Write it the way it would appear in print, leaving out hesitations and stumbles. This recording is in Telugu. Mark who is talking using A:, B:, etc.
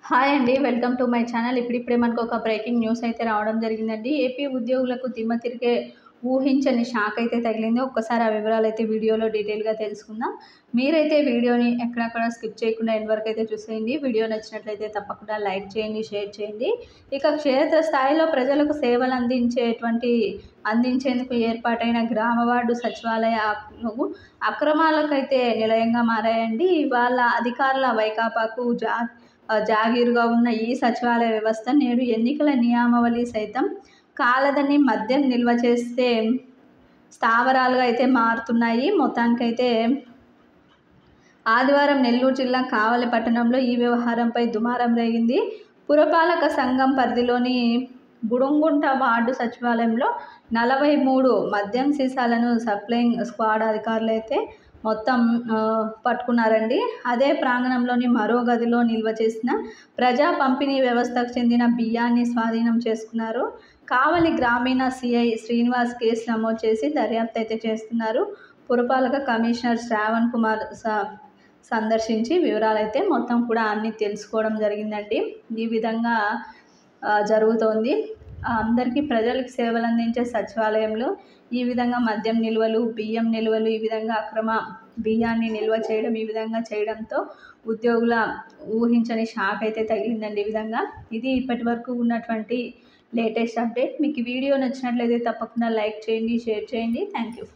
A: హాయ్ అండి. Welcome to my channel. ఇప్పుడిప్పుడే మనకు ఒక బ్రేకింగ్ న్యూస్ అయితే రావడం జరిగిందండి. ఏపీ ఉద్యోగులకు దిమ్మ తిరిగే ఊహించని షాక్ అయితే తగిలింది. ఒక్కసారి ఆ వివరాలు అయితే వీడియోలో డీటెయిల్‌గా తెలుసుకుందాం. మీరైతే వీడియోని ఎక్కడక్కడ స్కిప్ చేయకుండా ఎండ్ వరకు అయితే చూసేయండి. వీడియో నచ్చినట్లయితే తప్పకుండా లైక్ చేయండి, షేర్ చేయండి. ఇక క్షేత్ర స్థాయిలో ప్రజలకు సేవలు అందించేందుకు ఏర్పాటైన గ్రామ వార్డు సచివాలయాలు అక్రమాలకైతే నిలయంగా మారాయండి. వాళ్ళ అధికారుల వైకాపాకు జాగీరుగా ఉన్న ఈ సచివాలయ వ్యవస్థ నేడు ఎన్నికల నియమావళి సైతం కాలదని మద్యం నిల్వ చేస్తే స్థావరాలుగా అయితే మారుతున్నాయి. మొత్తానికైతే ఆదివారం నెల్లూరు జిల్లా కావలి పట్టణంలో ఈ వ్యవహారంపై దుమారం రేగింది. పురపాలక సంఘం పరిధిలోని బుడుంగుంట వార్డు సచివాలయంలో 43 మద్యం సీసాలను సప్లయింగ్ స్క్వాడ్ అధికారులు అయితే మొత్తం పట్టుకున్నారండి. అదే ప్రాంగణంలోని మరో గదిలో నిల్వ చేసిన ప్రజా పంపిణీ వ్యవస్థకు చెందిన బియ్యాన్ని స్వాధీనం చేసుకున్నారు. కావలి గ్రామీణ సిఐ శ్రీనివాస్ కేసు నమోదు చేసి దర్యాప్తు అయితే చేస్తున్నారు. పురపాలక కమిషనర్ శ్రావణ్ కుమార్ సందర్శించి వివరాలైతే మొత్తం కూడా అన్నీ తెలుసుకోవడం జరిగిందండి. ఈ విధంగా జరుగుతోంది. అందరికీ ప్రజలకు సేవలు అందించే సచివాలయంలో ఈ విధంగా మద్యం నిల్వలు, బియ్యం నిల్వలు, ఈ విధంగా అక్రమ బియ్యాన్ని నిల్వ చేయడం, ఈ విధంగా చేయడంతో ఉద్యోగుల ఊహించని షాక్ అయితే తగిలిందండి. ఈ విధంగా ఇది ఇప్పటి వరకు ఉన్నటువంటి లేటెస్ట్ అప్డేట్. మీకు ఈ వీడియో నచ్చినట్లయితే తప్పకుండా లైక్ చేయండి, షేర్ చేయండి. Thank you.